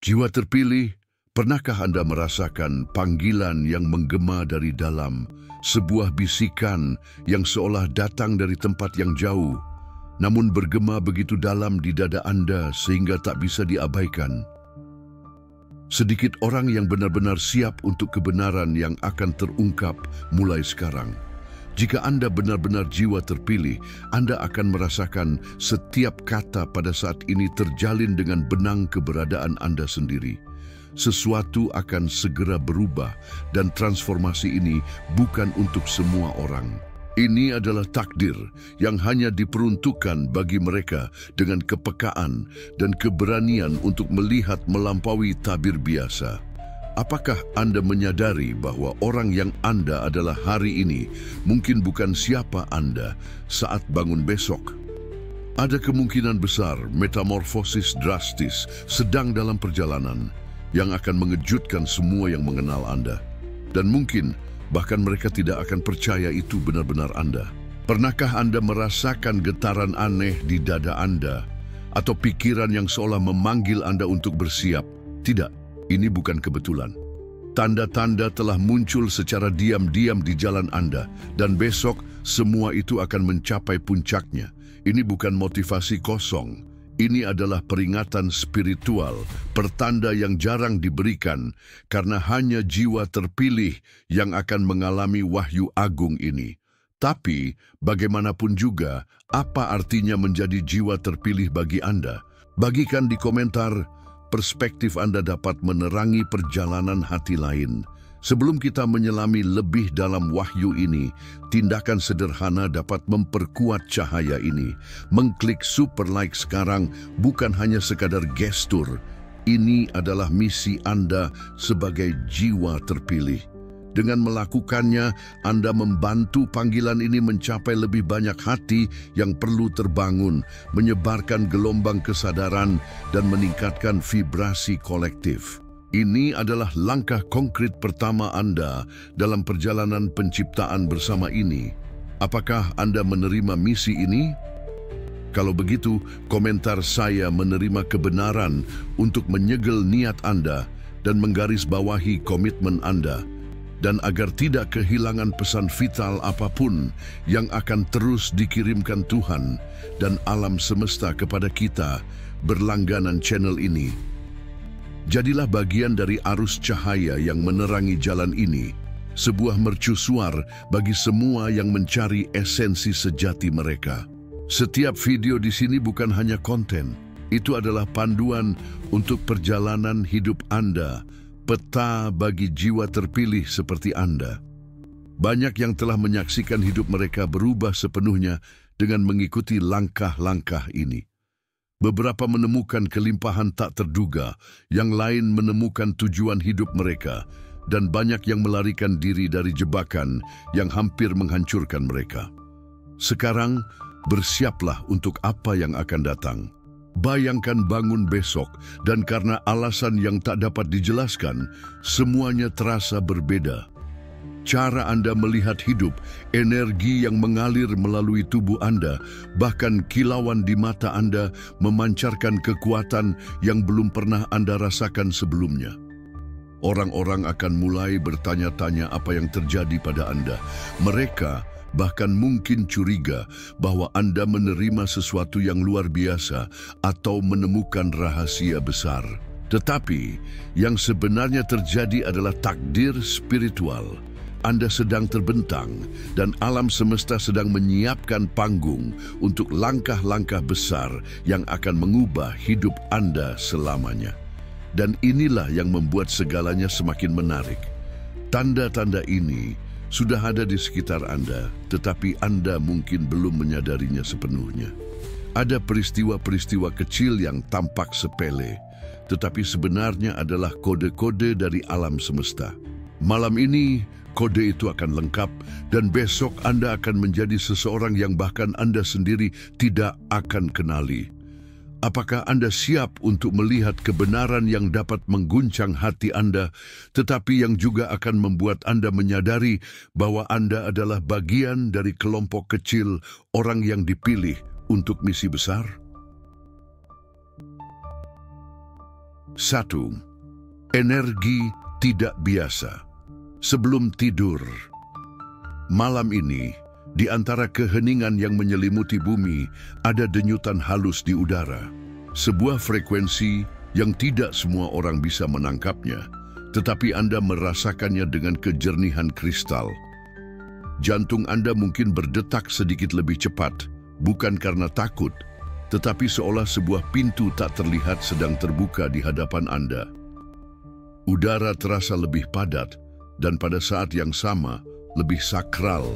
Jiwa terpilih, pernahkah Anda merasakan panggilan yang menggema dari dalam, sebuah bisikan yang seolah datang dari tempat yang jauh, namun bergema begitu dalam di dada Anda sehingga tak bisa diabaikan? Sedikit orang yang benar-benar siap untuk kebenaran yang akan terungkap mulai sekarang. Jika Anda benar-benar jiwa terpilih, Anda akan merasakan setiap kata pada saat ini terjalin dengan benang keberadaan Anda sendiri. Sesuatu akan segera berubah dan transformasi ini bukan untuk semua orang. Ini adalah takdir yang hanya diperuntukkan bagi mereka dengan kepekaan dan keberanian untuk melihat melampaui tabir biasa. Apakah Anda menyadari bahwa orang yang Anda adalah hari ini mungkin bukan siapa Anda saat bangun besok? Ada kemungkinan besar metamorfosis drastis sedang dalam perjalanan yang akan mengejutkan semua yang mengenal Anda. Dan mungkin bahkan mereka tidak akan percaya itu benar-benar Anda. Pernahkah Anda merasakan getaran aneh di dada Anda? Atau pikiran yang seolah memanggil Anda untuk bersiap? Tidak, ini bukan kebetulan. Tanda-tanda telah muncul secara diam-diam di jalan Anda, dan besok semua itu akan mencapai puncaknya. Ini bukan motivasi kosong. Ini adalah peringatan spiritual, pertanda yang jarang diberikan, karena hanya jiwa terpilih yang akan mengalami wahyu agung ini. Tapi, bagaimanapun juga, apa artinya menjadi jiwa terpilih bagi Anda? Bagikan di komentar, perspektif Anda dapat menerangi perjalanan hati lain. Sebelum kita menyelami lebih dalam wahyu ini, tindakan sederhana dapat memperkuat cahaya ini. Mengklik super like sekarang bukan hanya sekadar gestur. Ini adalah misi Anda sebagai jiwa terpilih. Dengan melakukannya, Anda membantu panggilan ini mencapai lebih banyak hati yang perlu terbangun, menyebarkan gelombang kesadaran, dan meningkatkan vibrasi kolektif. Ini adalah langkah konkret pertama Anda dalam perjalanan penciptaan bersama ini. Apakah Anda menerima misi ini? Kalau begitu, komentar saya menerima kebenaran untuk menyegel niat Anda dan menggarisbawahi komitmen Anda. Dan agar tidak kehilangan pesan vital apapun yang akan terus dikirimkan Tuhan dan alam semesta kepada kita berlangganan channel ini. Jadilah bagian dari arus cahaya yang menerangi jalan ini, sebuah mercusuar bagi semua yang mencari esensi sejati mereka. Setiap video di sini bukan hanya konten, itu adalah panduan untuk perjalanan hidup Anda, peta bagi jiwa terpilih seperti Anda. Banyak yang telah menyaksikan hidup mereka berubah sepenuhnya dengan mengikuti langkah-langkah ini. Beberapa menemukan kelimpahan tak terduga, yang lain menemukan tujuan hidup mereka, dan banyak yang melarikan diri dari jebakan yang hampir menghancurkan mereka. Sekarang, bersiaplah untuk apa yang akan datang. Bayangkan bangun besok, dan karena alasan yang tak dapat dijelaskan, semuanya terasa berbeda. Cara Anda melihat hidup, energi yang mengalir melalui tubuh Anda, bahkan kilauan di mata Anda memancarkan kekuatan yang belum pernah Anda rasakan sebelumnya. Orang-orang akan mulai bertanya-tanya apa yang terjadi pada Anda. Mereka bahkan mungkin curiga bahwa Anda menerima sesuatu yang luar biasa atau menemukan rahasia besar. Tetapi, yang sebenarnya terjadi adalah takdir spiritual. Anda sedang terbentang dan alam semesta sedang menyiapkan panggung untuk langkah-langkah besar yang akan mengubah hidup Anda selamanya. Dan inilah yang membuat segalanya semakin menarik. Tanda-tanda ini sudah ada di sekitar Anda, tetapi Anda mungkin belum menyadarinya sepenuhnya. Ada peristiwa-peristiwa kecil yang tampak sepele, tetapi sebenarnya adalah kode-kode dari alam semesta. Malam ini, kode itu akan lengkap, dan besok Anda akan menjadi seseorang yang bahkan Anda sendiri tidak akan kenali. Apakah Anda siap untuk melihat kebenaran yang dapat mengguncang hati Anda, tetapi yang juga akan membuat Anda menyadari bahwa Anda adalah bagian dari kelompok kecil orang yang dipilih untuk misi besar? 1. Energi tidak biasa. Sebelum tidur. Malam ini, di antara keheningan yang menyelimuti bumi, ada denyutan halus di udara. Sebuah frekuensi yang tidak semua orang bisa menangkapnya, tetapi Anda merasakannya dengan kejernihan kristal. Jantung Anda mungkin berdetak sedikit lebih cepat, bukan karena takut, tetapi seolah sebuah pintu tak terlihat sedang terbuka di hadapan Anda. Udara terasa lebih padat, dan pada saat yang sama, lebih sakral,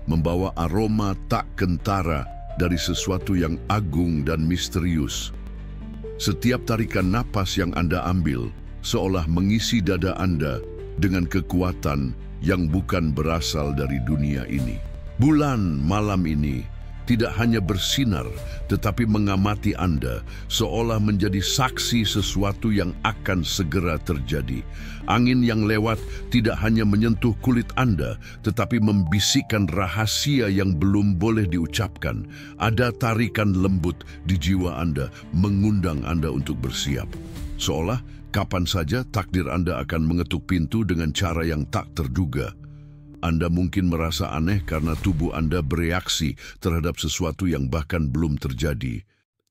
membawa aroma tak kentara dari sesuatu yang agung dan misterius. Setiap tarikan napas yang Anda ambil, seolah mengisi dada Anda dengan kekuatan yang bukan berasal dari dunia ini. Bulan malam ini tidak hanya bersinar, tetapi mengamati Anda, seolah menjadi saksi sesuatu yang akan segera terjadi. Angin yang lewat tidak hanya menyentuh kulit Anda, tetapi membisikkan rahasia yang belum boleh diucapkan. Ada tarikan lembut di jiwa Anda, mengundang Anda untuk bersiap. Seolah kapan saja takdir Anda akan mengetuk pintu dengan cara yang tak terduga. Anda mungkin merasa aneh karena tubuh Anda bereaksi terhadap sesuatu yang bahkan belum terjadi.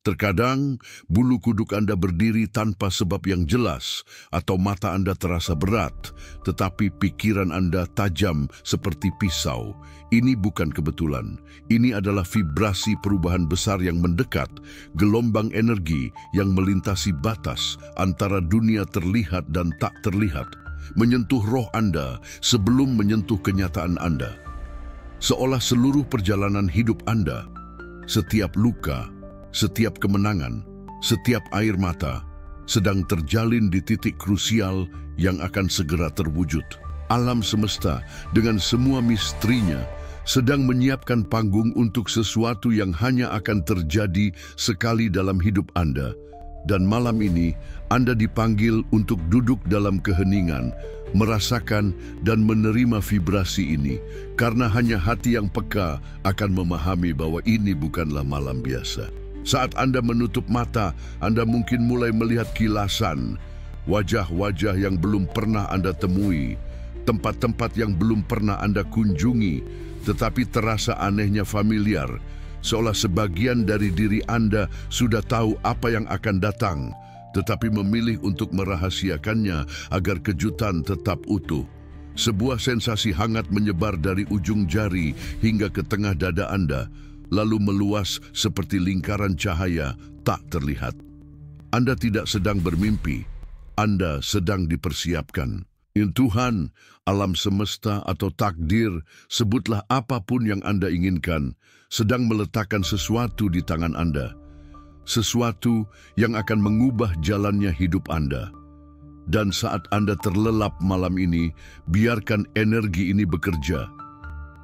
Terkadang, bulu kuduk Anda berdiri tanpa sebab yang jelas, atau mata Anda terasa berat, tetapi pikiran Anda tajam seperti pisau. Ini bukan kebetulan. Ini adalah vibrasi perubahan besar yang mendekat, gelombang energi yang melintasi batas antara dunia terlihat dan tak terlihat, menyentuh roh Anda sebelum menyentuh kenyataan Anda. Seolah seluruh perjalanan hidup Anda, setiap luka, setiap kemenangan, setiap air mata, sedang terjalin di titik krusial yang akan segera terwujud. Alam semesta dengan semua misterinya sedang menyiapkan panggung untuk sesuatu yang hanya akan terjadi sekali dalam hidup Anda. Dan malam ini, Anda dipanggil untuk duduk dalam keheningan, merasakan dan menerima vibrasi ini, karena hanya hati yang peka akan memahami bahwa ini bukanlah malam biasa. Saat Anda menutup mata, Anda mungkin mulai melihat kilasan, wajah-wajah yang belum pernah Anda temui, tempat-tempat yang belum pernah Anda kunjungi, tetapi terasa anehnya familiar, seolah sebagian dari diri Anda sudah tahu apa yang akan datang, tetapi memilih untuk merahasiakannya agar kejutan tetap utuh. Sebuah sensasi hangat menyebar dari ujung jari hingga ke tengah dada Anda, lalu meluas seperti lingkaran cahaya tak terlihat. Anda tidak sedang bermimpi, Anda sedang dipersiapkan. Tuhan, alam semesta atau takdir, sebutlah apapun yang Anda inginkan, sedang meletakkan sesuatu di tangan Anda. Sesuatu yang akan mengubah jalannya hidup Anda. Dan saat Anda terlelap malam ini, biarkan energi ini bekerja.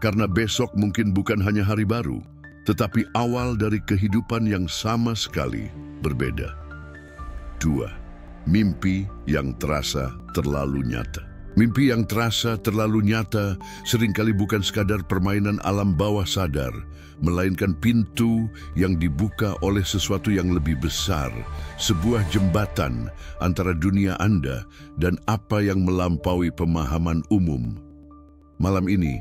Karena besok mungkin bukan hanya hari baru, tetapi awal dari kehidupan yang sama sekali berbeda. 2. Mimpi yang terasa terlalu nyata. Mimpi yang terasa terlalu nyata seringkali bukan sekadar permainan alam bawah sadar, melainkan pintu yang dibuka oleh sesuatu yang lebih besar, sebuah jembatan antara dunia Anda dan apa yang melampaui pemahaman umum. Malam ini,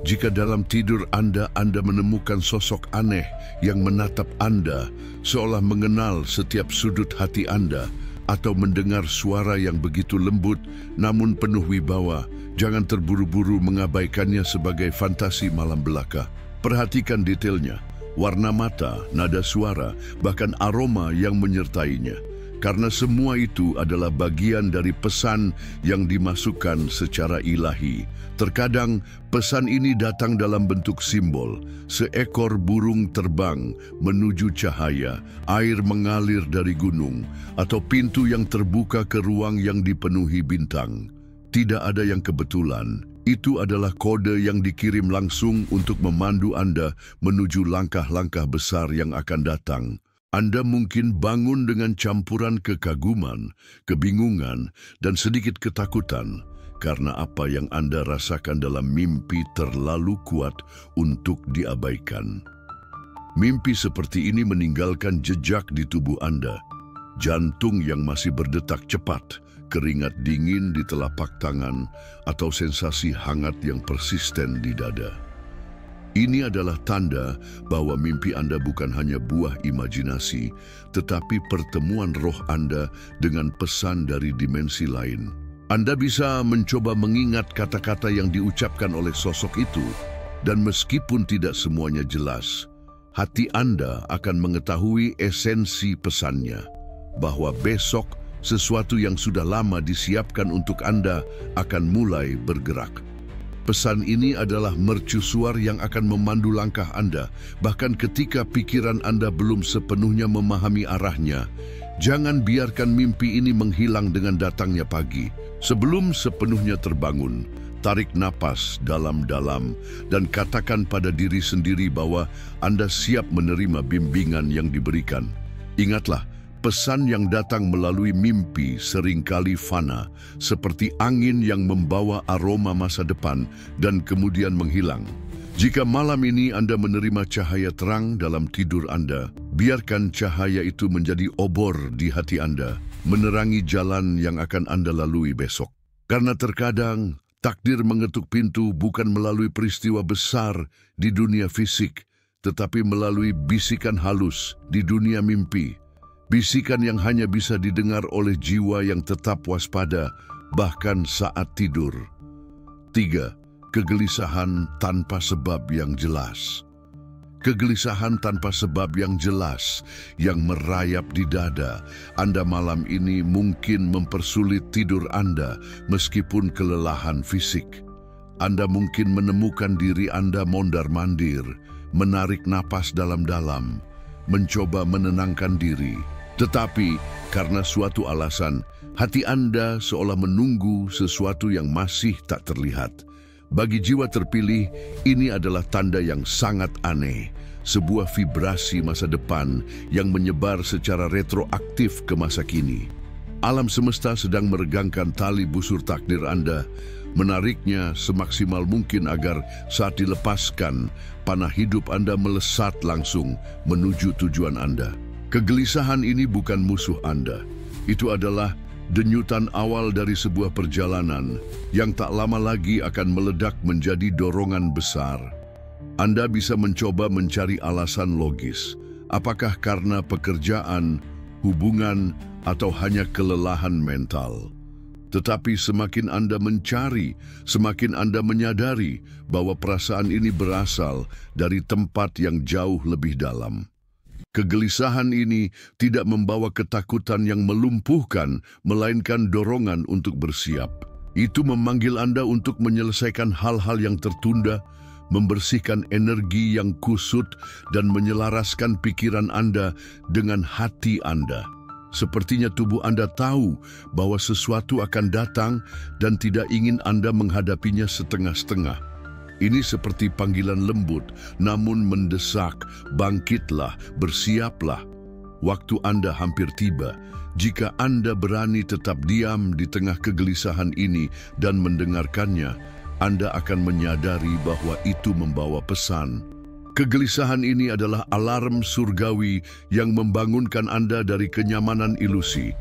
jika dalam tidur Anda menemukan sosok aneh yang menatap Anda, seolah mengenal setiap sudut hati Anda, atau mendengar suara yang begitu lembut namun penuh wibawa, jangan terburu-buru mengabaikannya sebagai fantasi malam belaka. Perhatikan detailnya, warna mata, nada suara, bahkan aroma yang menyertainya. Karena semua itu adalah bagian dari pesan yang dimasukkan secara ilahi. Terkadang pesan ini datang dalam bentuk simbol, seekor burung terbang menuju cahaya, air mengalir dari gunung, atau pintu yang terbuka ke ruang yang dipenuhi bintang. Tidak ada yang kebetulan. Itu adalah kode yang dikirim langsung untuk memandu Anda menuju langkah-langkah besar yang akan datang. Anda mungkin bangun dengan campuran kekaguman, kebingungan, dan sedikit ketakutan karena apa yang Anda rasakan dalam mimpi terlalu kuat untuk diabaikan. Mimpi seperti ini meninggalkan jejak di tubuh Anda. jantung yang masih berdetak cepat, keringat dingin di telapak tangan, atau sensasi hangat yang persisten di dada. Ini adalah tanda bahwa mimpi Anda bukan hanya buah imajinasi, tetapi pertemuan roh Anda dengan pesan dari dimensi lain. Anda bisa mencoba mengingat kata-kata yang diucapkan oleh sosok itu, dan meskipun tidak semuanya jelas, hati Anda akan mengetahui esensi pesannya, bahwa besok sesuatu yang sudah lama disiapkan untuk Anda akan mulai bergerak. Pesan ini adalah mercusuar yang akan memandu langkah Anda, bahkan ketika pikiran Anda belum sepenuhnya memahami arahnya. Jangan biarkan mimpi ini menghilang dengan datangnya pagi. Sebelum sepenuhnya terbangun, tarik napas dalam-dalam dan katakan pada diri sendiri bahwa Anda siap menerima bimbingan yang diberikan. Ingatlah, pesan yang datang melalui mimpi seringkali fana, seperti angin yang membawa aroma masa depan dan kemudian menghilang. Jika malam ini Anda menerima cahaya terang dalam tidur Anda, biarkan cahaya itu menjadi obor di hati Anda, menerangi jalan yang akan Anda lalui besok. Karena terkadang takdir mengetuk pintu bukan melalui peristiwa besar di dunia fisik, tetapi melalui bisikan halus di dunia mimpi. Bisikan yang hanya bisa didengar oleh jiwa yang tetap waspada, bahkan saat tidur. 3. Kegelisahan tanpa sebab yang jelas. Kegelisahan tanpa sebab yang jelas yang merayap di dada Anda malam ini mungkin mempersulit tidur Anda meskipun kelelahan fisik. Anda mungkin menemukan diri Anda mondar-mandir, menarik napas dalam-dalam, mencoba menenangkan diri. Tetapi karena suatu alasan, hati Anda seolah menunggu sesuatu yang masih tak terlihat. Bagi jiwa terpilih, ini adalah tanda yang sangat aneh, sebuah vibrasi masa depan yang menyebar secara retroaktif ke masa kini. Alam semesta sedang meregangkan tali busur takdir Anda, menariknya semaksimal mungkin agar saat dilepaskan, panah hidup Anda melesat langsung menuju tujuan Anda. Kegelisahan ini bukan musuh Anda. Itu adalah denyutan awal dari sebuah perjalanan yang tak lama lagi akan meledak menjadi dorongan besar. Anda bisa mencoba mencari alasan logis. Apakah karena pekerjaan, hubungan, atau hanya kelelahan mental? Tetapi semakin Anda mencari, semakin Anda menyadari bahwa perasaan ini berasal dari tempat yang jauh lebih dalam. Kegelisahan ini tidak membawa ketakutan yang melumpuhkan, melainkan dorongan untuk bersiap. Itu memanggil Anda untuk menyelesaikan hal-hal yang tertunda, membersihkan energi yang kusut, dan menyelaraskan pikiran Anda dengan hati Anda. Sepertinya tubuh Anda tahu bahwa sesuatu akan datang dan tidak ingin Anda menghadapinya setengah-setengah. Ini seperti panggilan lembut, namun mendesak, bangkitlah, bersiaplah. Waktu Anda hampir tiba. Jika Anda berani tetap diam di tengah kegelisahan ini dan mendengarkannya, Anda akan menyadari bahwa itu membawa pesan. Kegelisahan ini adalah alarm surgawi yang membangunkan Anda dari kenyamanan ilusi.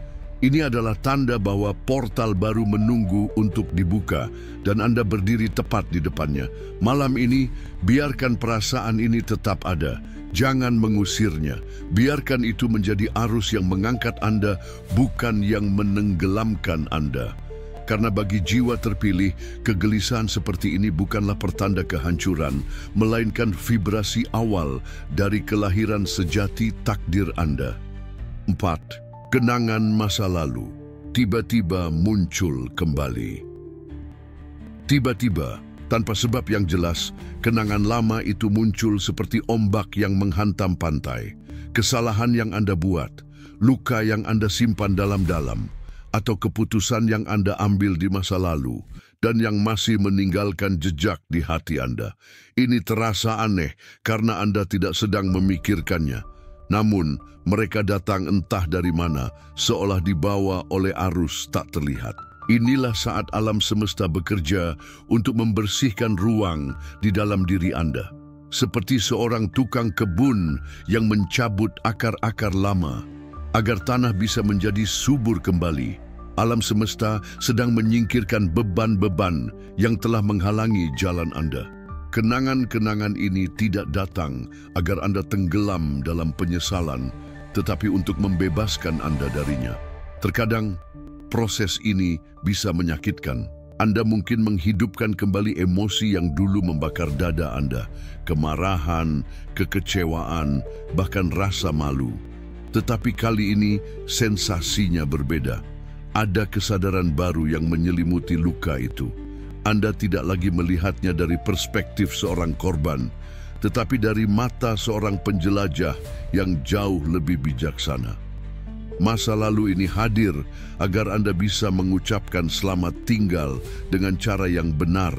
Ini adalah tanda bahwa portal baru menunggu untuk dibuka dan Anda berdiri tepat di depannya. Malam ini, biarkan perasaan ini tetap ada. Jangan mengusirnya. Biarkan itu menjadi arus yang mengangkat Anda, bukan yang menenggelamkan Anda. Karena bagi jiwa terpilih, kegelisahan seperti ini bukanlah pertanda kehancuran, melainkan vibrasi awal dari kelahiran sejati takdir Anda. 4. Kenangan masa lalu tiba-tiba muncul kembali. Tiba-tiba, tanpa sebab yang jelas, kenangan lama itu muncul seperti ombak yang menghantam pantai. Kesalahan yang Anda buat, luka yang Anda simpan dalam-dalam, atau keputusan yang Anda ambil di masa lalu dan yang masih meninggalkan jejak di hati Anda. Ini terasa aneh karena Anda tidak sedang memikirkannya. Namun, mereka datang entah dari mana, seolah dibawa oleh arus tak terlihat. Inilah saat alam semesta bekerja untuk membersihkan ruang di dalam diri Anda. Seperti seorang tukang kebun yang mencabut akar-akar lama. agar tanah bisa menjadi subur kembali. Alam semesta sedang menyingkirkan beban-beban yang telah menghalangi jalan Anda. Kenangan-kenangan ini tidak datang agar Anda tenggelam dalam penyesalan, tetapi untuk membebaskan Anda darinya. Terkadang, proses ini bisa menyakitkan. Anda mungkin menghidupkan kembali emosi yang dulu membakar dada Anda, kemarahan, kekecewaan, bahkan rasa malu. Tetapi kali ini sensasinya berbeda. Ada kesadaran baru yang menyelimuti luka itu. Anda tidak lagi melihatnya dari perspektif seorang korban, tetapi dari mata seorang penjelajah yang jauh lebih bijaksana. Masa lalu ini hadir agar Anda bisa mengucapkan selamat tinggal dengan cara yang benar,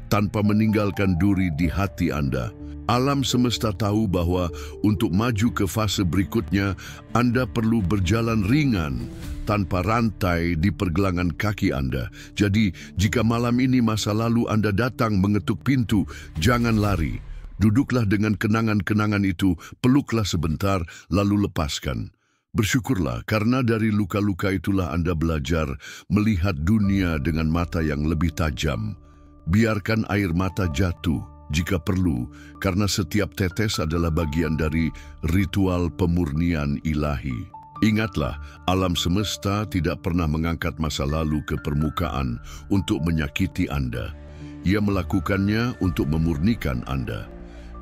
tanpa meninggalkan duri di hati Anda. Alam semesta tahu bahwa untuk maju ke fase berikutnya, Anda perlu berjalan ringan, tanpa rantai di pergelangan kaki Anda. Jadi, jika malam ini masa lalu Anda datang mengetuk pintu, jangan lari. Duduklah dengan kenangan-kenangan itu, peluklah sebentar, lalu lepaskan. Bersyukurlah, karena dari luka-luka itulah Anda belajar melihat dunia dengan mata yang lebih tajam. Biarkan air mata jatuh jika perlu, karena setiap tetes adalah bagian dari ritual pemurnian ilahi. Ingatlah, alam semesta tidak pernah mengangkat masa lalu ke permukaan untuk menyakiti Anda. Ia melakukannya untuk memurnikan Anda.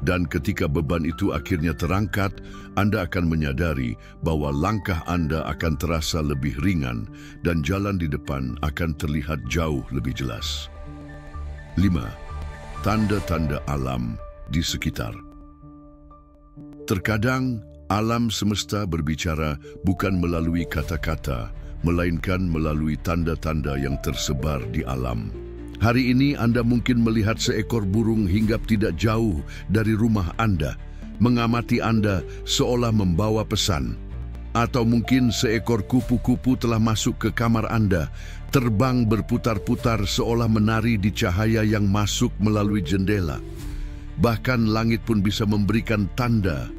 Dan ketika beban itu akhirnya terangkat, Anda akan menyadari bahwa langkah Anda akan terasa lebih ringan dan jalan di depan akan terlihat jauh lebih jelas. 5. Tanda-tanda alam di sekitar. Terkadang, alam semesta berbicara bukan melalui kata-kata, melainkan melalui tanda-tanda yang tersebar di alam. Hari ini Anda mungkin melihat seekor burung hinggap tidak jauh dari rumah Anda, mengamati Anda seolah membawa pesan. Atau mungkin seekor kupu-kupu telah masuk ke kamar Anda, terbang berputar-putar seolah menari di cahaya yang masuk melalui jendela. Bahkan langit pun bisa memberikan tanda.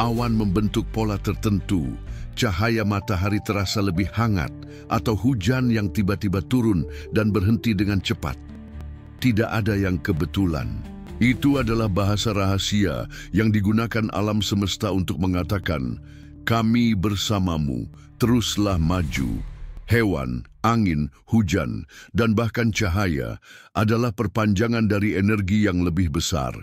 Awan membentuk pola tertentu, cahaya matahari terasa lebih hangat, atau hujan yang tiba-tiba turun dan berhenti dengan cepat. Tidak ada yang kebetulan. Itu adalah bahasa rahasia yang digunakan alam semesta untuk mengatakan, "Kami bersamamu, teruslah maju." Hewan, angin, hujan, dan bahkan cahaya adalah perpanjangan dari energi yang lebih besar.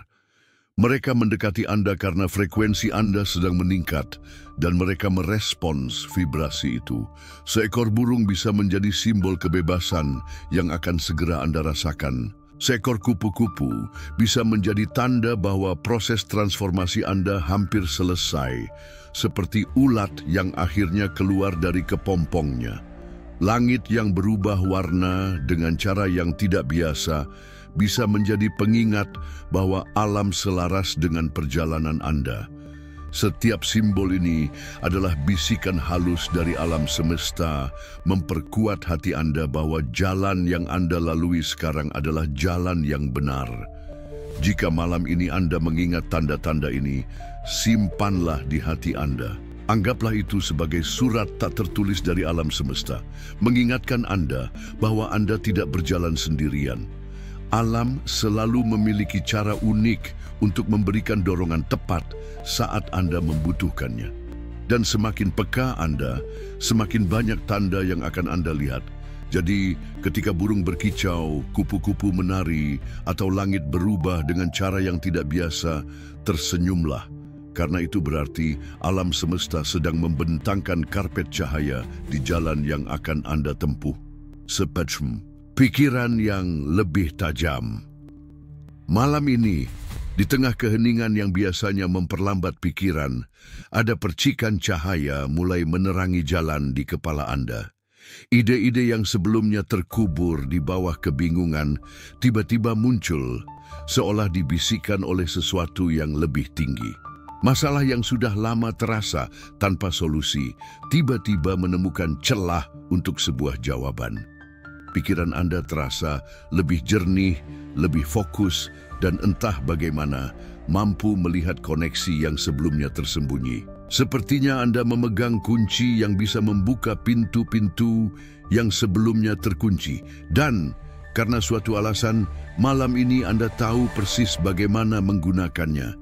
Mereka mendekati Anda karena frekuensi Anda sedang meningkat, dan mereka merespons vibrasi itu. Seekor burung bisa menjadi simbol kebebasan yang akan segera Anda rasakan. Seekor kupu-kupu bisa menjadi tanda bahwa proses transformasi Anda hampir selesai, seperti ulat yang akhirnya keluar dari kepompongnya. Langit yang berubah warna dengan cara yang tidak biasa bisa menjadi pengingat bahwa alam selaras dengan perjalanan Anda. Setiap simbol ini adalah bisikan halus dari alam semesta, memperkuat hati Anda bahwa jalan yang Anda lalui sekarang adalah jalan yang benar. Jika malam ini Anda mengingat tanda-tanda ini, simpanlah di hati Anda. Anggaplah itu sebagai surat tak tertulis dari alam semesta, mengingatkan Anda bahwa Anda tidak berjalan sendirian. Alam selalu memiliki cara unik untuk memberikan dorongan tepat saat Anda membutuhkannya. Dan semakin peka Anda, semakin banyak tanda yang akan Anda lihat. Jadi, ketika burung berkicau, kupu-kupu menari, atau langit berubah dengan cara yang tidak biasa, tersenyumlah. Karena itu berarti alam semesta sedang membentangkan karpet cahaya di jalan yang akan Anda tempuh. Spectrum, pikiran yang lebih tajam. Malam ini, di tengah keheningan yang biasanya memperlambat pikiran, ada percikan cahaya mulai menerangi jalan di kepala Anda. Ide-ide yang sebelumnya terkubur di bawah kebingungan tiba-tiba muncul, seolah dibisikkan oleh sesuatu yang lebih tinggi. Masalah yang sudah lama terasa tanpa solusi, tiba-tiba menemukan celah untuk sebuah jawaban. Pikiran Anda terasa lebih jernih, lebih fokus, dan entah bagaimana mampu melihat koneksi yang sebelumnya tersembunyi. Sepertinya Anda memegang kunci yang bisa membuka pintu-pintu yang sebelumnya terkunci. Dan karena suatu alasan, malam ini Anda tahu persis bagaimana menggunakannya.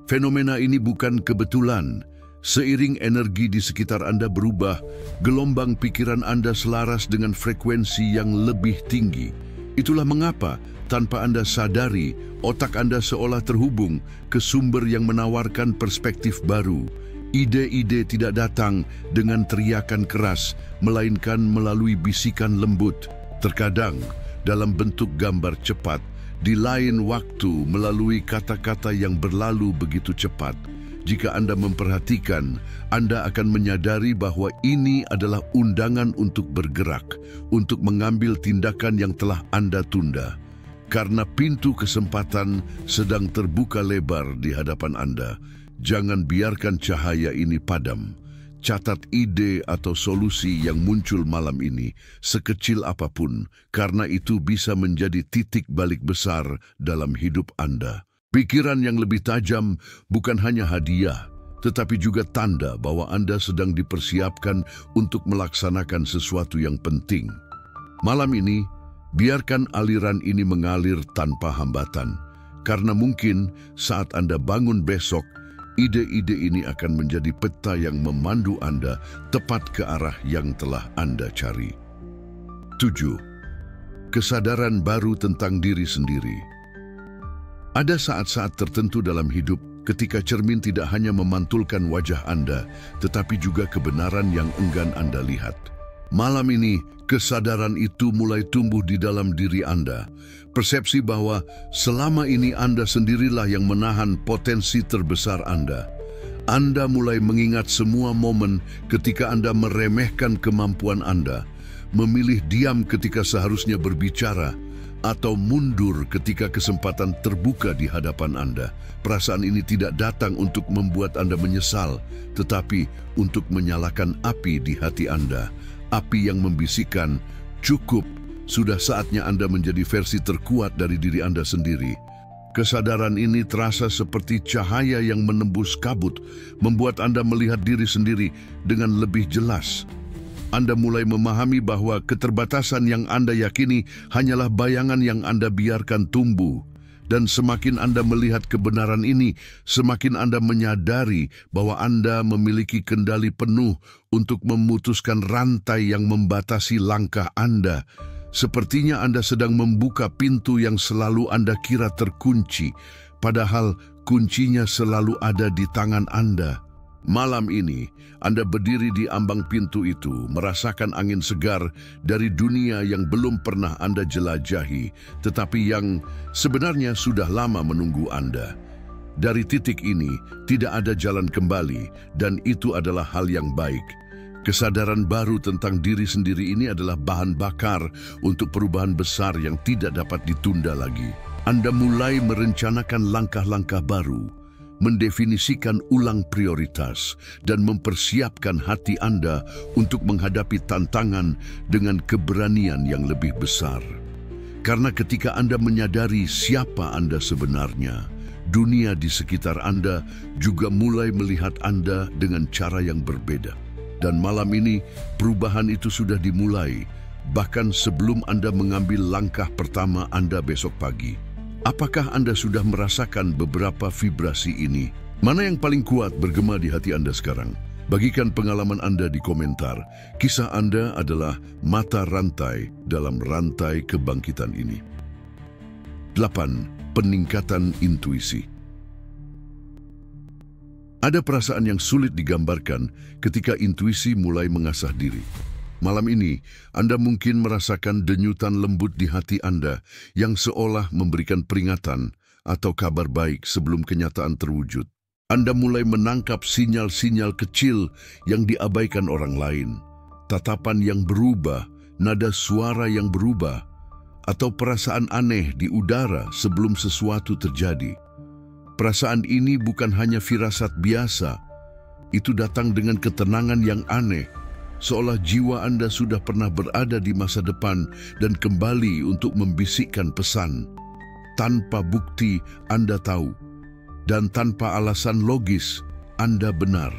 Fenomena ini bukan kebetulan. Seiring energi di sekitar Anda berubah, gelombang pikiran Anda selaras dengan frekuensi yang lebih tinggi. Itulah mengapa, tanpa Anda sadari, otak Anda seolah terhubung ke sumber yang menawarkan perspektif baru. Ide-ide tidak datang dengan teriakan keras, melainkan melalui bisikan lembut. Terkadang, dalam bentuk gambar cepat, di lain waktu melalui kata-kata yang berlalu begitu cepat. Jika Anda memperhatikan, Anda akan menyadari bahwa ini adalah undangan untuk bergerak, untuk mengambil tindakan yang telah Anda tunda. Karena pintu kesempatan sedang terbuka lebar di hadapan Anda, jangan biarkan cahaya ini padam. Catat ide atau solusi yang muncul malam ini, sekecil apapun, karena itu bisa menjadi titik balik besar dalam hidup Anda. Pikiran yang lebih tajam bukan hanya hadiah, tetapi juga tanda bahwa Anda sedang dipersiapkan untuk melaksanakan sesuatu yang penting. Malam ini, biarkan aliran ini mengalir tanpa hambatan, karena mungkin saat Anda bangun besok, ide-ide ini akan menjadi peta yang memandu Anda tepat ke arah yang telah Anda cari. 7. Kesadaran baru tentang diri sendiri. Ada saat-saat tertentu dalam hidup ketika cermin tidak hanya memantulkan wajah Anda, tetapi juga kebenaran yang enggan Anda lihat. Malam ini, kesadaran itu mulai tumbuh di dalam diri Anda. Persepsi bahwa selama ini Anda sendirilah yang menahan potensi terbesar Anda. Anda mulai mengingat semua momen ketika Anda meremehkan kemampuan Anda, memilih diam ketika seharusnya berbicara, atau mundur ketika kesempatan terbuka di hadapan Anda. Perasaan ini tidak datang untuk membuat Anda menyesal, tetapi untuk menyalakan api di hati Anda. Api yang membisikkan, cukup, sudah saatnya Anda menjadi versi terkuat dari diri Anda sendiri. Kesadaran ini terasa seperti cahaya yang menembus kabut, membuat Anda melihat diri sendiri dengan lebih jelas. Anda mulai memahami bahwa keterbatasan yang Anda yakini hanyalah bayangan yang Anda biarkan tumbuh. Dan semakin Anda melihat kebenaran ini, semakin Anda menyadari bahwa Anda memiliki kendali penuh untuk memutuskan rantai yang membatasi langkah Anda. Sepertinya Anda sedang membuka pintu yang selalu Anda kira terkunci, padahal kuncinya selalu ada di tangan Anda. Malam ini, Anda berdiri di ambang pintu itu, merasakan angin segar dari dunia yang belum pernah Anda jelajahi, tetapi yang sebenarnya sudah lama menunggu Anda. Dari titik ini, tidak ada jalan kembali, dan itu adalah hal yang baik. Kesadaran baru tentang diri sendiri ini adalah bahan bakar untuk perubahan besar yang tidak dapat ditunda lagi. Anda mulai merencanakan langkah-langkah baru, mendefinisikan ulang prioritas, dan mempersiapkan hati Anda untuk menghadapi tantangan dengan keberanian yang lebih besar. Karena ketika Anda menyadari siapa Anda sebenarnya, dunia di sekitar Anda juga mulai melihat Anda dengan cara yang berbeda. Dan malam ini, perubahan itu sudah dimulai, bahkan sebelum Anda mengambil langkah pertama Anda besok pagi. Apakah Anda sudah merasakan beberapa vibrasi ini? Mana yang paling kuat bergema di hati Anda sekarang? Bagikan pengalaman Anda di komentar. Kisah Anda adalah mata rantai dalam rantai kebangkitan ini. 8. Peningkatan intuisi. Ada perasaan yang sulit digambarkan ketika intuisi mulai mengasah diri. Malam ini, Anda mungkin merasakan denyutan lembut di hati Anda yang seolah memberikan peringatan atau kabar baik sebelum kenyataan terwujud. Anda mulai menangkap sinyal-sinyal kecil yang diabaikan orang lain, tatapan yang berubah, nada suara yang berubah, atau perasaan aneh di udara sebelum sesuatu terjadi. Perasaan ini bukan hanya firasat biasa, itu datang dengan ketenangan yang aneh, seolah jiwa Anda sudah pernah berada di masa depan dan kembali untuk membisikkan pesan. Tanpa bukti, Anda tahu. Dan tanpa alasan logis, Anda benar.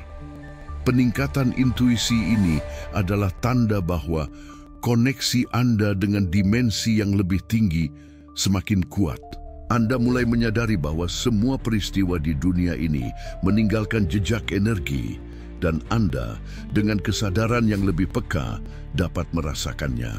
Peningkatan intuisi ini adalah tanda bahwa koneksi Anda dengan dimensi yang lebih tinggi semakin kuat. Anda mulai menyadari bahwa semua peristiwa di dunia ini meninggalkan jejak energi, dan Anda dengan kesadaran yang lebih peka dapat merasakannya.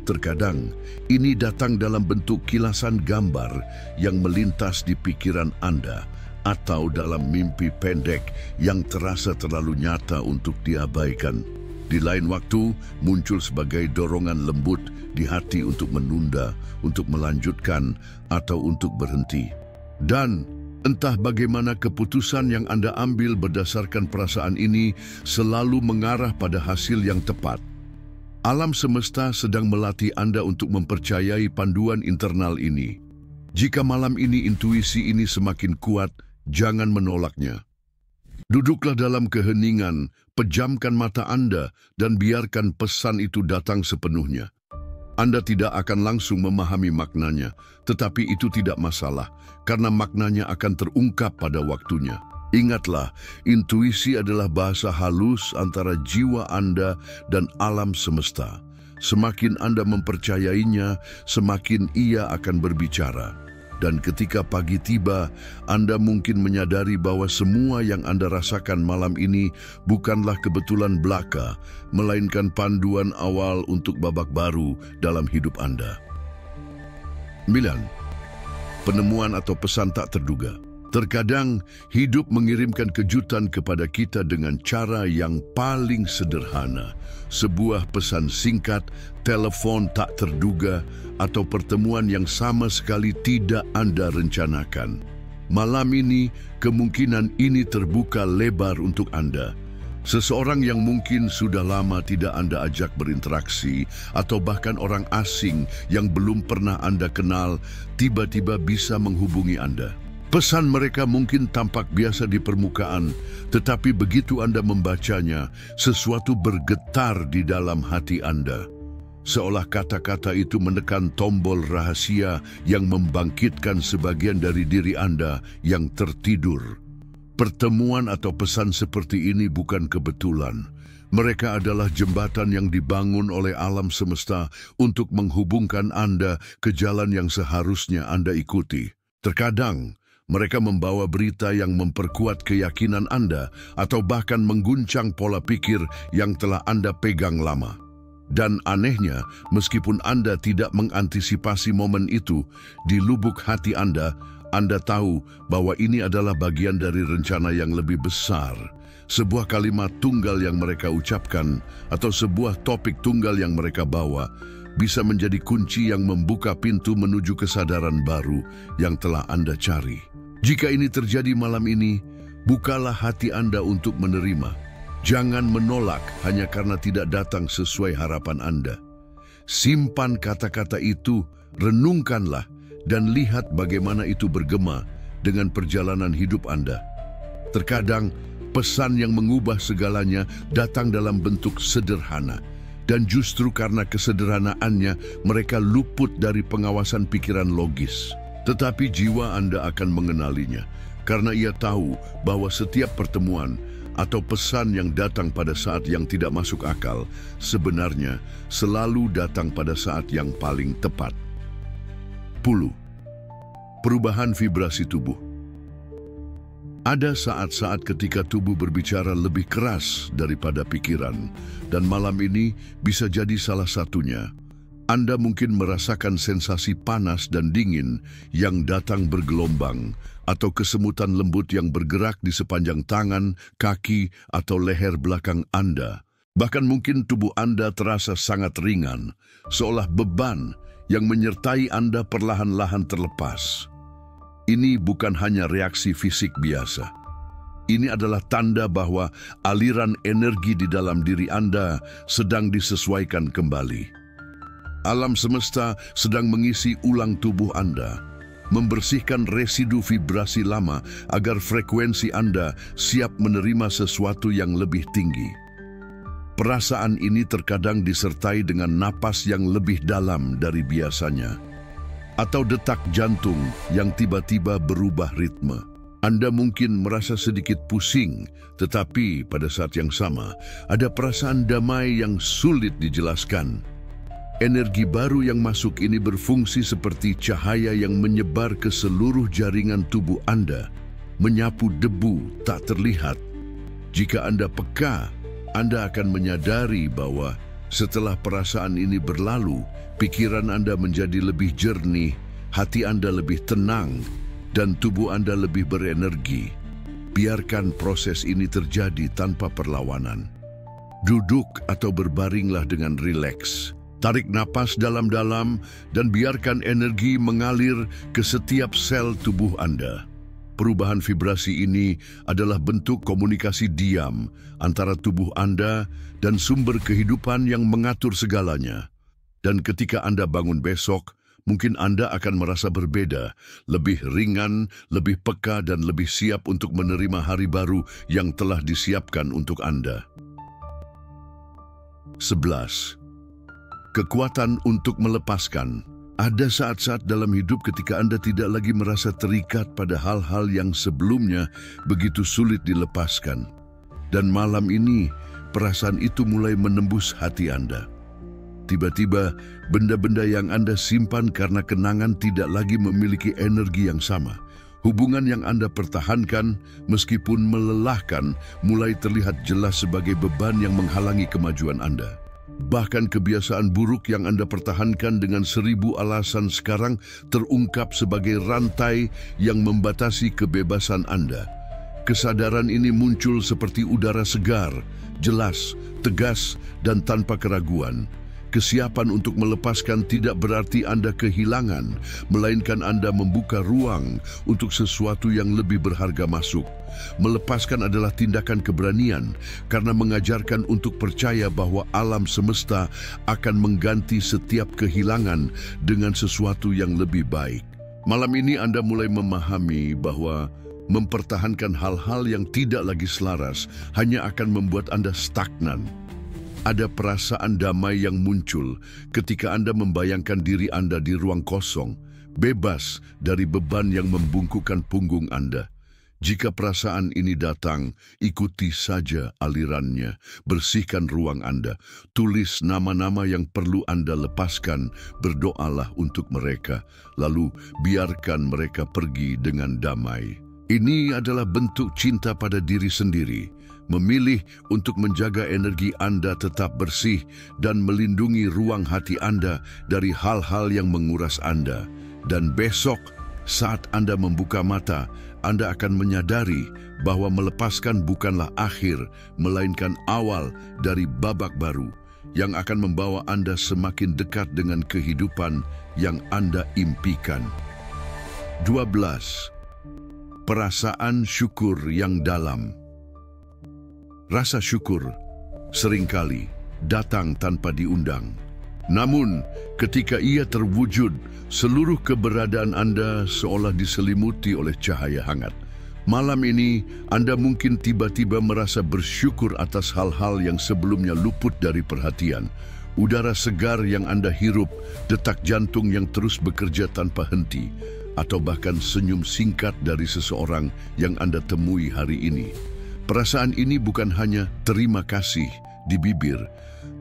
Terkadang, ini datang dalam bentuk kilasan gambar yang melintas di pikiran Anda, atau dalam mimpi pendek yang terasa terlalu nyata untuk diabaikan. Di lain waktu, muncul sebagai dorongan lembut di hati untuk menunda, untuk melanjutkan, atau untuk berhenti. Dan entah bagaimana keputusan yang Anda ambil berdasarkan perasaan ini selalu mengarah pada hasil yang tepat. Alam semesta sedang melatih Anda untuk mempercayai panduan internal ini. Jika malam ini intuisi ini semakin kuat, jangan menolaknya. Duduklah dalam keheningan, pejamkan mata Anda, dan biarkan pesan itu datang sepenuhnya. Anda tidak akan langsung memahami maknanya, tetapi itu tidak masalah, karena maknanya akan terungkap pada waktunya. Ingatlah, intuisi adalah bahasa halus antara jiwa Anda dan alam semesta. Semakin Anda mempercayainya, semakin ia akan berbicara. Dan ketika pagi tiba, Anda mungkin menyadari bahwa semua yang Anda rasakan malam ini bukanlah kebetulan belaka, melainkan panduan awal untuk babak baru dalam hidup Anda. 9. Penemuan atau pesan tak terduga. Terkadang, hidup mengirimkan kejutan kepada kita dengan cara yang paling sederhana. Sebuah pesan singkat, telepon tak terduga, atau pertemuan yang sama sekali tidak Anda rencanakan. Malam ini, kemungkinan ini terbuka lebar untuk Anda. Seseorang yang mungkin sudah lama tidak Anda ajak berinteraksi, atau bahkan orang asing yang belum pernah Anda kenal, tiba-tiba bisa menghubungi Anda. Pesan mereka mungkin tampak biasa di permukaan, tetapi begitu Anda membacanya, sesuatu bergetar di dalam hati Anda. Seolah kata-kata itu menekan tombol rahasia yang membangkitkan sebagian dari diri Anda yang tertidur. Pertemuan atau pesan seperti ini bukan kebetulan. Mereka adalah jembatan yang dibangun oleh alam semesta untuk menghubungkan Anda ke jalan yang seharusnya Anda ikuti. Terkadang, mereka membawa berita yang memperkuat keyakinan Anda atau bahkan mengguncang pola pikir yang telah Anda pegang lama. Dan anehnya, meskipun Anda tidak mengantisipasi momen itu, di lubuk hati Anda tahu bahwa ini adalah bagian dari rencana yang lebih besar. Sebuah kalimat tunggal yang mereka ucapkan atau sebuah topik tunggal yang mereka bawa bisa menjadi kunci yang membuka pintu menuju kesadaran baru yang telah Anda cari. Jika ini terjadi malam ini, bukalah hati Anda untuk menerima. Jangan menolak hanya karena tidak datang sesuai harapan Anda. Simpan kata-kata itu, renungkanlah, dan lihat bagaimana itu bergema dengan perjalanan hidup Anda. Terkadang, pesan yang mengubah segalanya datang dalam bentuk sederhana. Dan justru karena kesederhanaannya, mereka luput dari pengawasan pikiran logis. Tetapi jiwa Anda akan mengenalinya, karena ia tahu bahwa setiap pertemuan atau pesan yang datang pada saat yang tidak masuk akal, sebenarnya selalu datang pada saat yang paling tepat. 10. Perubahan vibrasi tubuh. Ada saat-saat ketika tubuh berbicara lebih keras daripada pikiran, dan malam ini bisa jadi salah satunya. Anda mungkin merasakan sensasi panas dan dingin yang datang bergelombang, atau kesemutan lembut yang bergerak di sepanjang tangan, kaki, atau leher belakang Anda. Bahkan mungkin tubuh Anda terasa sangat ringan, seolah beban yang menyertai Anda perlahan-lahan terlepas. Ini bukan hanya reaksi fisik biasa. Ini adalah tanda bahwa aliran energi di dalam diri Anda sedang disesuaikan kembali. Alam semesta sedang mengisi ulang tubuh Anda, membersihkan residu vibrasi lama agar frekuensi Anda siap menerima sesuatu yang lebih tinggi. Perasaan ini terkadang disertai dengan napas yang lebih dalam dari biasanya, atau detak jantung yang tiba-tiba berubah ritme. Anda mungkin merasa sedikit pusing, tetapi pada saat yang sama, ada perasaan damai yang sulit dijelaskan. Energi baru yang masuk ini berfungsi seperti cahaya yang menyebar ke seluruh jaringan tubuh Anda, menyapu debu tak terlihat. Jika Anda peka, Anda akan menyadari bahwa setelah perasaan ini berlalu, pikiran Anda menjadi lebih jernih, hati Anda lebih tenang, dan tubuh Anda lebih berenergi. Biarkan proses ini terjadi tanpa perlawanan. Duduk atau berbaringlah dengan rileks. Tarik napas dalam-dalam dan biarkan energi mengalir ke setiap sel tubuh Anda. Perubahan vibrasi ini adalah bentuk komunikasi diam antara tubuh Anda dan sumber kehidupan yang mengatur segalanya. Dan ketika Anda bangun besok, mungkin Anda akan merasa berbeda, lebih ringan, lebih peka, dan lebih siap untuk menerima hari baru yang telah disiapkan untuk Anda. 11. Kekuatan untuk melepaskan. Ada saat-saat dalam hidup ketika Anda tidak lagi merasa terikat pada hal-hal yang sebelumnya begitu sulit dilepaskan. Dan malam ini, perasaan itu mulai menembus hati Anda. Tiba-tiba, benda-benda yang Anda simpan karena kenangan tidak lagi memiliki energi yang sama. Hubungan yang Anda pertahankan, meskipun melelahkan, mulai terlihat jelas sebagai beban yang menghalangi kemajuan Anda. Bahkan kebiasaan buruk yang Anda pertahankan dengan 1000 alasan sekarang terungkap sebagai rantai yang membatasi kebebasan Anda. Kesadaran ini muncul seperti udara segar, jelas, tegas, dan tanpa keraguan. Kesiapan untuk melepaskan tidak berarti Anda kehilangan, melainkan Anda membuka ruang untuk sesuatu yang lebih berharga masuk. Melepaskan adalah tindakan keberanian karena mengajarkan untuk percaya bahwa alam semesta akan mengganti setiap kehilangan dengan sesuatu yang lebih baik. Malam ini Anda mulai memahami bahwa mempertahankan hal-hal yang tidak lagi selaras hanya akan membuat Anda stagnan. Ada perasaan damai yang muncul ketika Anda membayangkan diri Anda di ruang kosong, bebas dari beban yang membungkukkan punggung Anda. Jika perasaan ini datang, ikuti saja alirannya. Bersihkan ruang Anda. Tulis nama-nama yang perlu Anda lepaskan. Berdoalah untuk mereka. Lalu biarkan mereka pergi dengan damai. Ini adalah bentuk cinta pada diri sendiri. Memilih untuk menjaga energi Anda tetap bersih dan melindungi ruang hati Anda dari hal-hal yang menguras Anda. Dan besok, saat Anda membuka mata, Anda akan menyadari bahwa melepaskan bukanlah akhir, melainkan awal dari babak baru yang akan membawa Anda semakin dekat dengan kehidupan yang Anda impikan. 12. Perasaan syukur yang dalam. Rasa syukur seringkali datang tanpa diundang. Namun, ketika ia terwujud, seluruh keberadaan Anda seolah diselimuti oleh cahaya hangat. Malam ini, Anda mungkin tiba-tiba merasa bersyukur atas hal-hal yang sebelumnya luput dari perhatian. Udara segar yang Anda hirup, detak jantung yang terus bekerja tanpa henti, atau bahkan senyum singkat dari seseorang yang Anda temui hari ini. Perasaan ini bukan hanya terima kasih di bibir,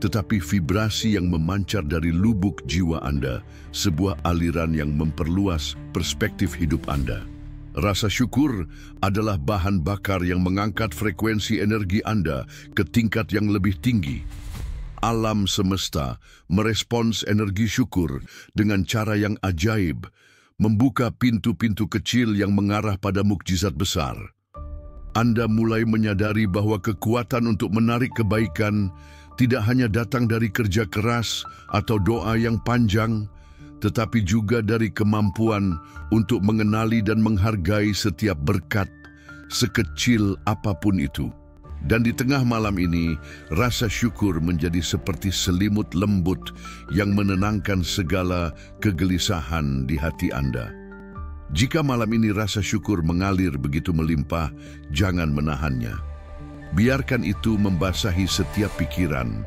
tetapi vibrasi yang memancar dari lubuk jiwa Anda, sebuah aliran yang memperluas perspektif hidup Anda. Rasa syukur adalah bahan bakar yang mengangkat frekuensi energi Anda ke tingkat yang lebih tinggi. Alam semesta merespons energi syukur dengan cara yang ajaib, membuka pintu-pintu kecil yang mengarah pada mukjizat besar. Anda mulai menyadari bahwa kekuatan untuk menarik kebaikan tidak hanya datang dari kerja keras atau doa yang panjang, tetapi juga dari kemampuan untuk mengenali dan menghargai setiap berkat, sekecil apapun itu. Dan di tengah malam ini, rasa syukur menjadi seperti selimut lembut yang menenangkan segala kegelisahan di hati Anda. Jika malam ini rasa syukur mengalir begitu melimpah, jangan menahannya. Biarkan itu membasahi setiap pikiran,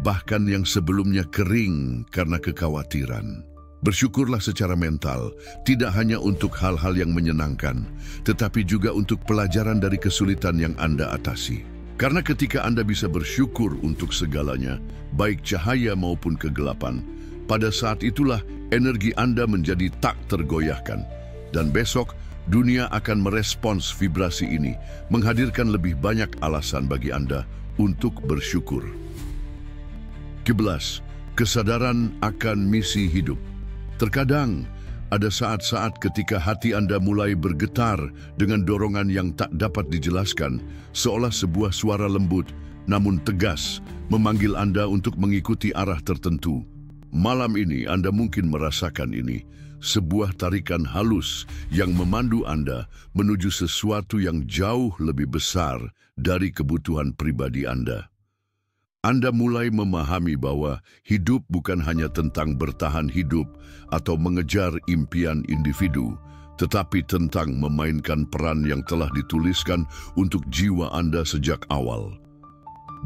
bahkan yang sebelumnya kering karena kekhawatiran. Bersyukurlah secara mental, tidak hanya untuk hal-hal yang menyenangkan, tetapi juga untuk pelajaran dari kesulitan yang Anda atasi. Karena ketika Anda bisa bersyukur untuk segalanya, baik cahaya maupun kegelapan, pada saat itulah energi Anda menjadi tak tergoyahkan. Dan besok, dunia akan merespons vibrasi ini, menghadirkan lebih banyak alasan bagi Anda untuk bersyukur. 11. Kesadaran akan misi hidup. Terkadang, ada saat-saat ketika hati Anda mulai bergetar dengan dorongan yang tak dapat dijelaskan, seolah sebuah suara lembut, namun tegas, memanggil Anda untuk mengikuti arah tertentu. Malam ini Anda mungkin merasakan ini, sebuah tarikan halus yang memandu Anda menuju sesuatu yang jauh lebih besar dari kebutuhan pribadi Anda. Anda mulai memahami bahwa hidup bukan hanya tentang bertahan hidup atau mengejar impian individu, tetapi tentang memainkan peran yang telah dituliskan untuk jiwa Anda sejak awal.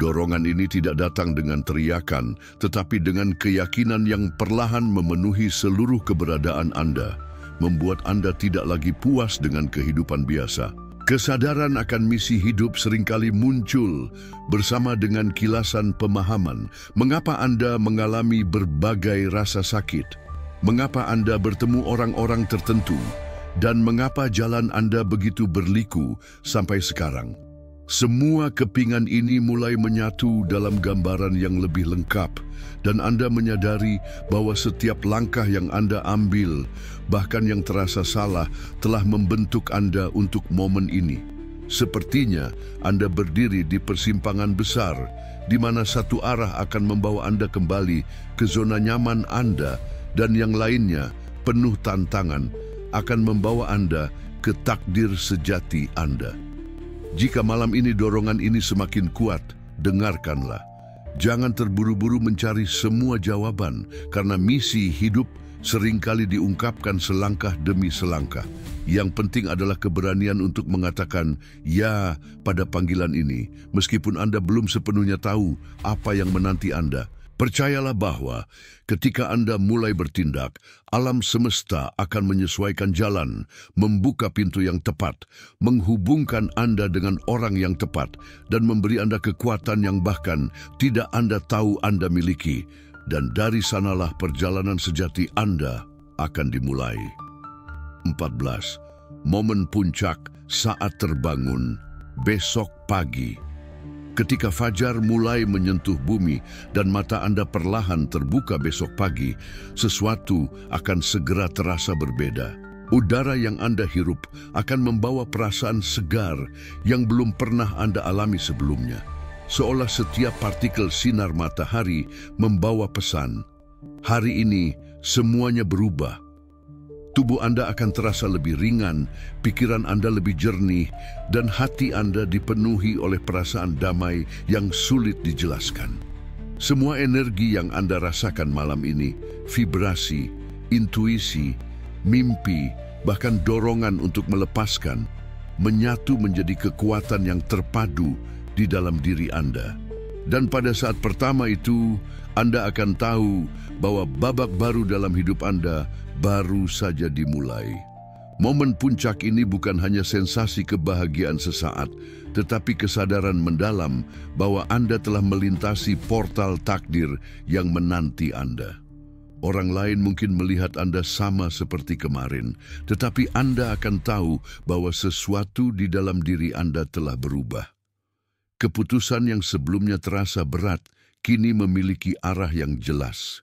Dorongan ini tidak datang dengan teriakan, tetapi dengan keyakinan yang perlahan memenuhi seluruh keberadaan Anda, membuat Anda tidak lagi puas dengan kehidupan biasa. Kesadaran akan misi hidup seringkali muncul bersama dengan kilasan pemahaman. Mengapa Anda mengalami berbagai rasa sakit? Mengapa Anda bertemu orang-orang tertentu? Dan mengapa jalan Anda begitu berliku sampai sekarang? Semua kepingan ini mulai menyatu dalam gambaran yang lebih lengkap, dan Anda menyadari bahwa setiap langkah yang Anda ambil, bahkan yang terasa salah, telah membentuk Anda untuk momen ini. Sepertinya Anda berdiri di persimpangan besar, di mana satu arah akan membawa Anda kembali ke zona nyaman Anda, dan yang lainnya, penuh tantangan, akan membawa Anda ke takdir sejati Anda. Jika malam ini dorongan ini semakin kuat, dengarkanlah. Jangan terburu-buru mencari semua jawaban, karena misi hidup seringkali diungkapkan selangkah demi selangkah. Yang penting adalah keberanian untuk mengatakan ya pada panggilan ini, meskipun Anda belum sepenuhnya tahu apa yang menanti Anda. Percayalah bahwa ketika Anda mulai bertindak, alam semesta akan menyesuaikan jalan, membuka pintu yang tepat, menghubungkan Anda dengan orang yang tepat, dan memberi Anda kekuatan yang bahkan tidak Anda tahu Anda miliki. Dan dari sanalah perjalanan sejati Anda akan dimulai. 14. Momen puncak saat terbangun, besok pagi. Ketika fajar mulai menyentuh bumi dan mata Anda perlahan terbuka besok pagi, sesuatu akan segera terasa berbeda. Udara yang Anda hirup akan membawa perasaan segar yang belum pernah Anda alami sebelumnya. Seolah setiap partikel sinar matahari membawa pesan. Hari ini semuanya berubah. Tubuh Anda akan terasa lebih ringan, pikiran Anda lebih jernih, dan hati Anda dipenuhi oleh perasaan damai yang sulit dijelaskan. Semua energi yang Anda rasakan malam ini, vibrasi, intuisi, mimpi, bahkan dorongan untuk melepaskan, menyatu menjadi kekuatan yang terpadu di dalam diri Anda. Dan pada saat pertama itu, Anda akan tahu bahwa babak baru dalam hidup Anda baru saja dimulai. Momen puncak ini bukan hanya sensasi kebahagiaan sesaat, tetapi kesadaran mendalam bahwa Anda telah melintasi portal takdir yang menanti Anda. Orang lain mungkin melihat Anda sama seperti kemarin, tetapi Anda akan tahu bahwa sesuatu di dalam diri Anda telah berubah. Keputusan yang sebelumnya terasa berat, kini memiliki arah yang jelas.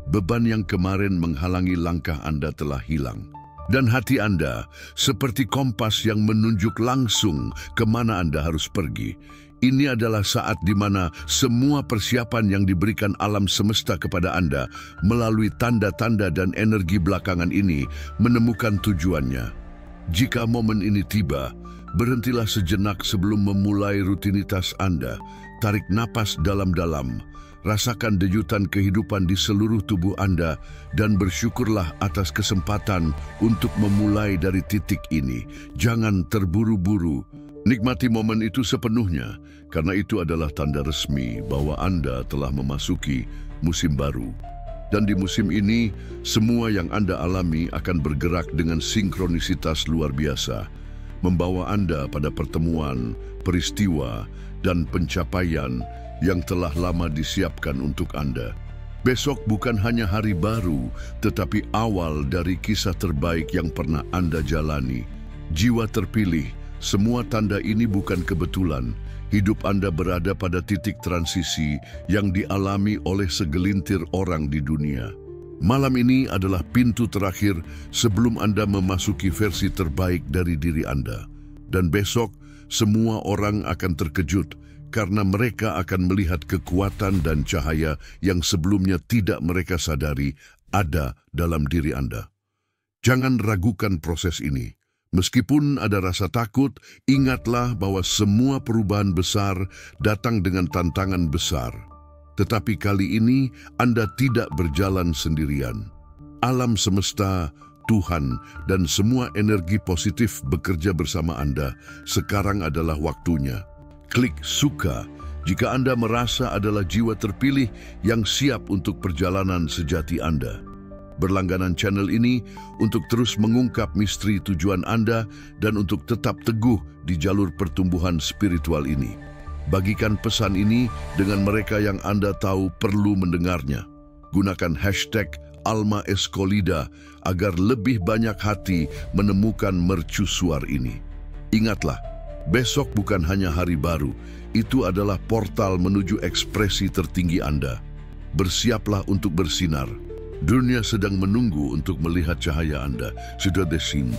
Beban yang kemarin menghalangi langkah Anda telah hilang. Dan hati Anda seperti kompas yang menunjuk langsung kemana Anda harus pergi. Ini adalah saat di mana semua persiapan yang diberikan alam semesta kepada Anda melalui tanda-tanda dan energi belakangan ini menemukan tujuannya. Jika momen ini tiba, berhentilah sejenak sebelum memulai rutinitas Anda. Tarik napas dalam-dalam. Rasakan denyutan kehidupan di seluruh tubuh Anda dan bersyukurlah atas kesempatan untuk memulai dari titik ini. Jangan terburu-buru. Nikmati momen itu sepenuhnya, karena itu adalah tanda resmi bahwa Anda telah memasuki musim baru. Dan di musim ini, semua yang Anda alami akan bergerak dengan sinkronisitas luar biasa, membawa Anda pada pertemuan, peristiwa, dan pencapaian yang telah lama disiapkan untuk Anda. Besok bukan hanya hari baru, tetapi awal dari kisah terbaik yang pernah Anda jalani. Jiwa terpilih, semua tanda ini bukan kebetulan. Hidup Anda berada pada titik transisi yang dialami oleh segelintir orang di dunia. Malam ini adalah pintu terakhir sebelum Anda memasuki versi terbaik dari diri Anda. Dan besok, semua orang akan terkejut karena mereka akan melihat kekuatan dan cahaya yang sebelumnya tidak mereka sadari ada dalam diri Anda. Jangan ragukan proses ini. Meskipun ada rasa takut, ingatlah bahwa semua perubahan besar datang dengan tantangan besar. Tetapi kali ini Anda tidak berjalan sendirian. Alam semesta, Tuhan, dan semua energi positif bekerja bersama Anda. Sekarang adalah waktunya. Klik suka jika Anda merasa adalah jiwa terpilih yang siap untuk perjalanan sejati Anda. Berlangganan channel ini untuk terus mengungkap misteri tujuan Anda dan untuk tetap teguh di jalur pertumbuhan spiritual ini. Bagikan pesan ini dengan mereka yang Anda tahu perlu mendengarnya. Gunakan hashtag Alma Escolida agar lebih banyak hati menemukan mercusuar ini. Ingatlah, besok bukan hanya hari baru, itu adalah portal menuju ekspresi tertinggi Anda. Bersiaplah untuk bersinar. Dunia sedang menunggu untuk melihat cahaya Anda. Sudah desin.